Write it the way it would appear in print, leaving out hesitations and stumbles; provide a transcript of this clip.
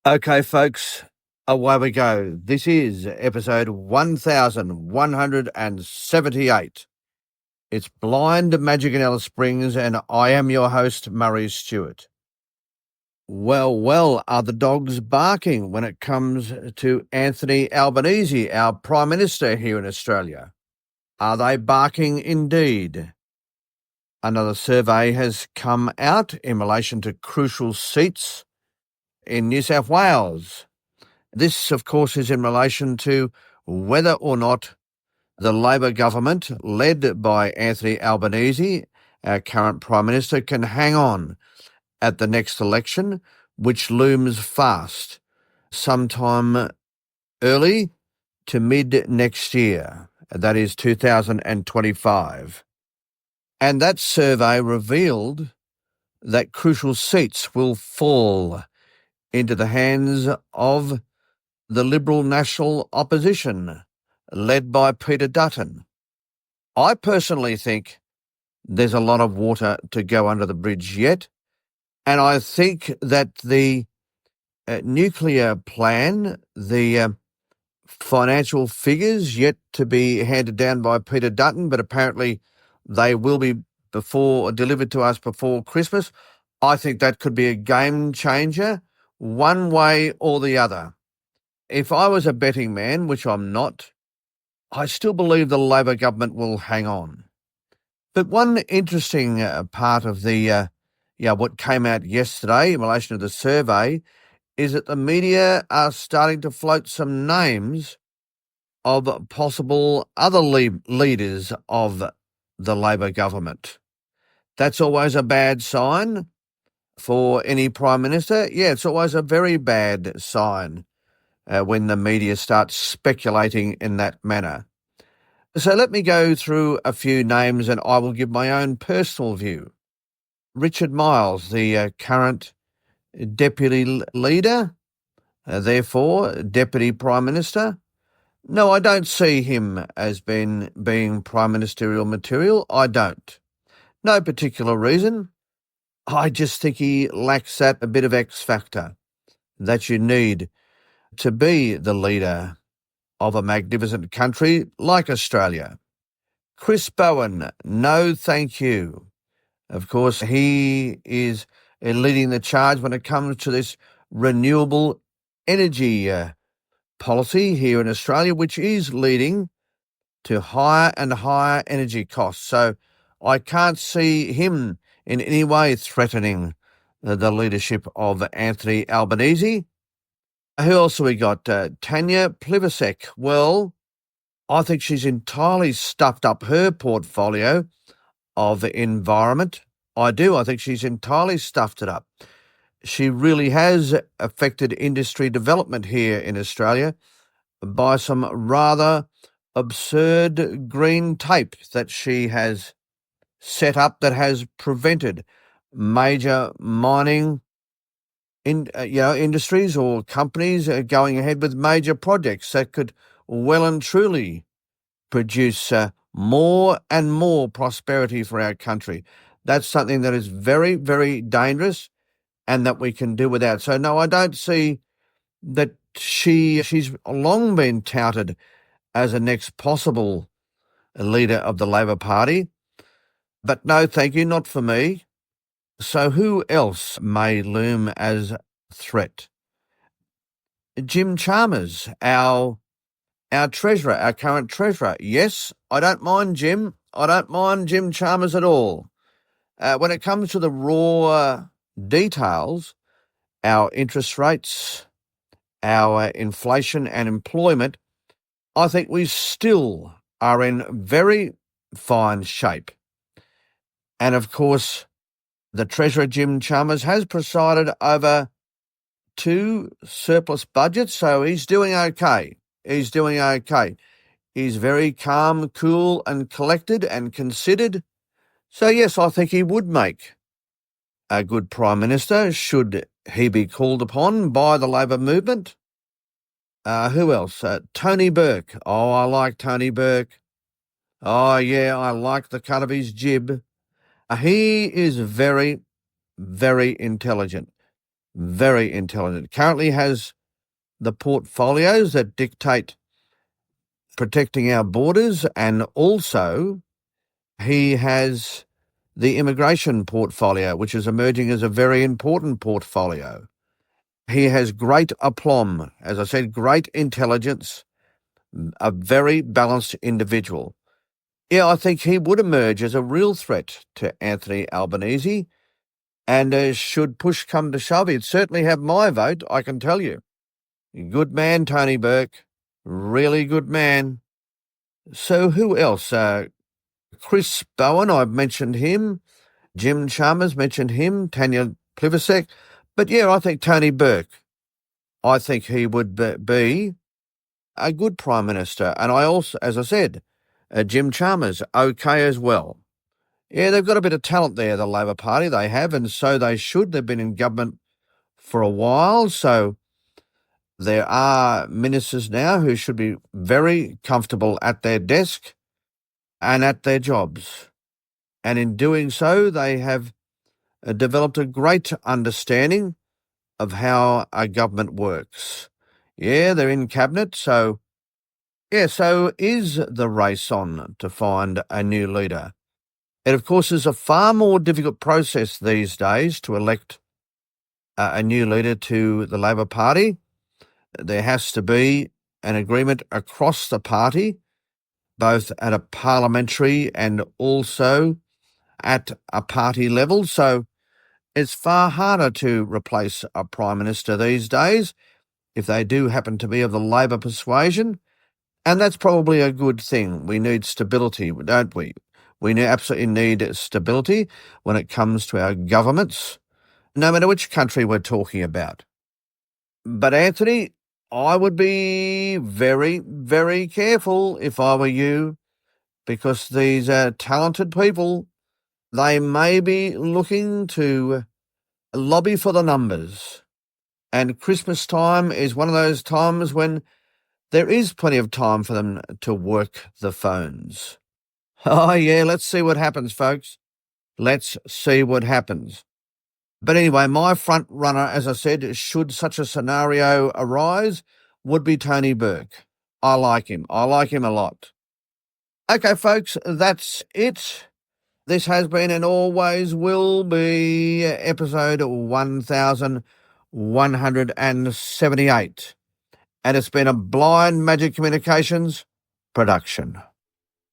Okay, folks, away we go. This is episode 1178. It's Blind Magic in Alice Springs, and I am your host, Murray Stewart. Well, are the dogs barking when it comes to Anthony Albanese, our Prime Minister here in Australia? Are they barking indeed? Another survey has come out in relation to crucial seats in New South Wales. This, of course, is in relation to whether or not the Labor government, led by Anthony Albanese, our current Prime Minister, can hang on at the next election, which looms fast, sometime early to mid next year. That is 2025. And that survey revealed that crucial seats will fall into the hands of the Liberal National Opposition, led by Peter Dutton. I personally think there's a lot of water to go under the bridge yet, and I think that the nuclear plan, the financial figures yet to be handed down by Peter Dutton, but apparently they will be delivered to us before Christmas. I think that could be a game changer, one way or the other. If I was a betting man, which I'm not, I still believe the Labor government will hang on. But one interesting part of what came out yesterday in relation to the survey is that the media are starting to float some names of possible other leaders of the Labor government. That's always a bad sign for any Prime Minister. Yeah, it's always a very bad sign when the media starts speculating in that manner. So let me go through a few names and I will give my own personal view. Richard Miles, the current deputy leader, therefore deputy Prime Minister. No, I don't see him as being prime ministerial material. I don't. No particular reason. I just think he lacks that a bit of X factor that you need to be the leader of a magnificent country like Australia. Chris Bowen, no thank you. Of course, he is leading the charge when it comes to this renewable energy policy here in Australia, which is leading to higher and higher energy costs. So I can't see him in any way threatening the leadership of Anthony Albanese. Who else have we got? Tanya Pliversek. Well, I think she's entirely stuffed up her portfolio of environment. I do. I think she's entirely stuffed it up. She really has affected industry development here in Australia by some rather absurd green tape that she has set up that has prevented major mining industries or companies going ahead with major projects that could well and truly produce more and more prosperity for our country. That's something that is very, very dangerous and that we can do without. So no, I don't see that she's long been touted as a next possible leader of the Labor Party. But no, thank you, not for me. So who else may loom as a threat? Jim Chalmers, our treasurer, our current treasurer. Yes, I don't mind Jim. I don't mind Jim Chalmers at all. When it comes to the raw details, our interest rates, our inflation and employment, I think we still are in very fine shape. And of course, the Treasurer, Jim Chalmers, has presided over 2 surplus budgets, so he's doing okay. He's doing okay. He's very calm, cool and collected and considered. So yes, I think he would make a good Prime Minister should he be called upon by the Labor movement. Who else? Tony Burke. Oh, I like Tony Burke. Oh, yeah, I like the cut of his jib. He is very, very intelligent. very intelligent. Currently has the portfolios that dictate protecting our borders, and also he has the immigration portfolio, which is emerging as a very important portfolio. He has great aplomb, as I said, great intelligence, a very balanced individual. Yeah, I think he would emerge as a real threat to Anthony Albanese, and should push come to shove, he'd certainly have my vote, I can tell you. Good man, Tony Burke. Really good man. So who else? Chris Bowen, I've mentioned him. Jim Chalmers mentioned him. Tanya Pliversek. But yeah, I think Tony Burke. I think he would be a good Prime Minister. And I also, as I said, Jim Chalmers, okay as well. Yeah, they've got a bit of talent there, the Labor Party, they have, and so they should. They've been in government for a while, so there are ministers now who should be very comfortable at their desk and at their jobs. And in doing so, they have developed a great understanding of how a government works. Yeah, they're in cabinet, so is the race on to find a new leader. It, of course, is a far more difficult process these days to elect a new leader to the Labor Party. There has to be an agreement across the party, both at a parliamentary and also at a party level. So it's far harder to replace a Prime Minister these days if they do happen to be of the Labor persuasion. And that's probably a good thing. We need stability, don't we? We absolutely need stability when it comes to our governments, no matter which country we're talking about. But Anthony, I would be very, very careful if I were you, because these talented people, they may be looking to lobby for the numbers. And Christmas time is one of those times when there is plenty of time for them to work the phones. Oh, yeah, let's see what happens, folks. Let's see what happens. But anyway, my front runner, as I said, should such a scenario arise, would be Tony Burke. I like him. I like him a lot. Okay, folks, that's it. This has been and always will be episode 1178. And it's been a Blind Magic Communications production.